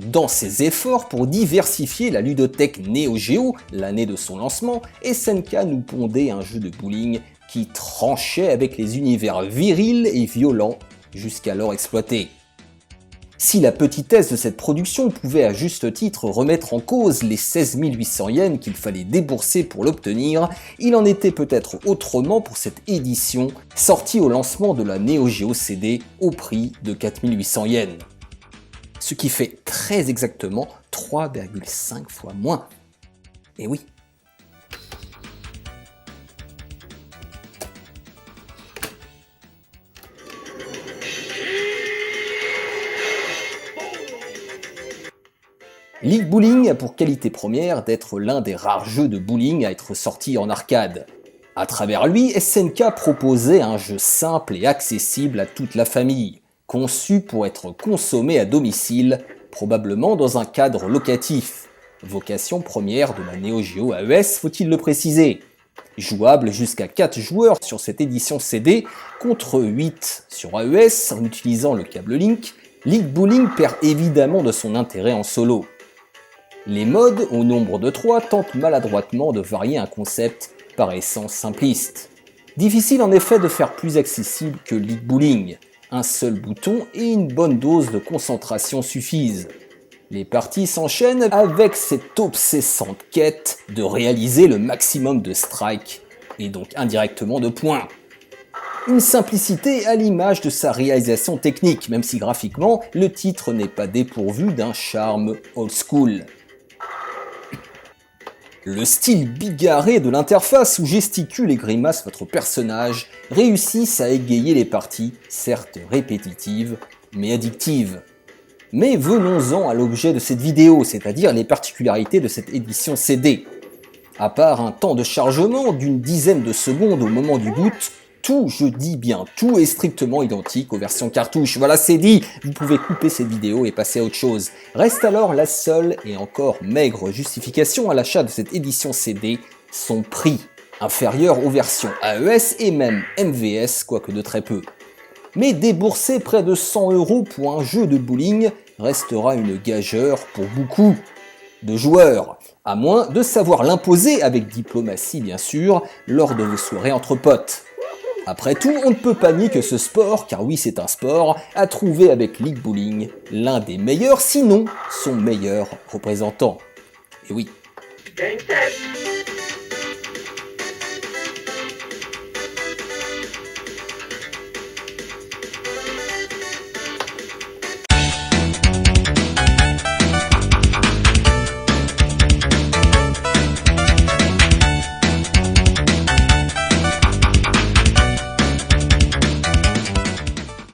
Dans ses efforts pour diversifier la ludothèque Neo Geo, l'année de son lancement, SNK nous pondait un jeu de bowling qui tranchait avec les univers virils et violents jusqu'alors exploités. Si la petitesse de cette production pouvait à juste titre remettre en cause les 16 800 yens qu'il fallait débourser pour l'obtenir, il en était peut-être autrement pour cette édition sortie au lancement de la Neo Geo CD au prix de 4 800 yens. Ce qui fait très exactement 3,5 fois moins. Et oui. League Bowling a pour qualité première d'être l'un des rares jeux de bowling à être sorti en arcade. À travers lui, SNK proposait un jeu simple et accessible à toute la famille, conçu pour être consommé à domicile, probablement dans un cadre locatif. Vocation première de la Neo Geo AES, faut-il le préciser. Jouable jusqu'à 4 joueurs sur cette édition CD, contre 8 sur AES en utilisant le câble Link, League Bowling perd évidemment de son intérêt en solo. Les modes, au nombre de 3, tentent maladroitement de varier un concept par essence simpliste. Difficile en effet de faire plus accessible que League Bowling. Un seul bouton et une bonne dose de concentration suffisent. Les parties s'enchaînent avec cette obsessante quête de réaliser le maximum de strikes, et donc indirectement de points. Une simplicité à l'image de sa réalisation technique, même si graphiquement, le titre n'est pas dépourvu d'un charme old school. Le style bigarré de l'interface où gesticule et grimace votre personnage réussissent à égayer les parties, certes répétitives, mais addictives. Mais venons-en à l'objet de cette vidéo, c'est-à-dire les particularités de cette édition CD. À part un temps de chargement d'une dizaine de secondes au moment du boot, tout, je dis bien tout, est strictement identique aux versions cartouches. Voilà, c'est dit, vous pouvez couper cette vidéo et passer à autre chose. Reste alors la seule et encore maigre justification à l'achat de cette édition CD, son prix, inférieur aux versions AES et même MVS, quoique de très peu. Mais débourser près de 100 € pour un jeu de bowling restera une gageure pour beaucoup de joueurs, à moins de savoir l'imposer avec diplomatie bien sûr, lors de vos soirées entre potes. Après tout, on ne peut pas nier que ce sport, car oui c'est un sport, a trouvé avec League Bowling l'un des meilleurs, sinon son meilleur représentant. Et oui.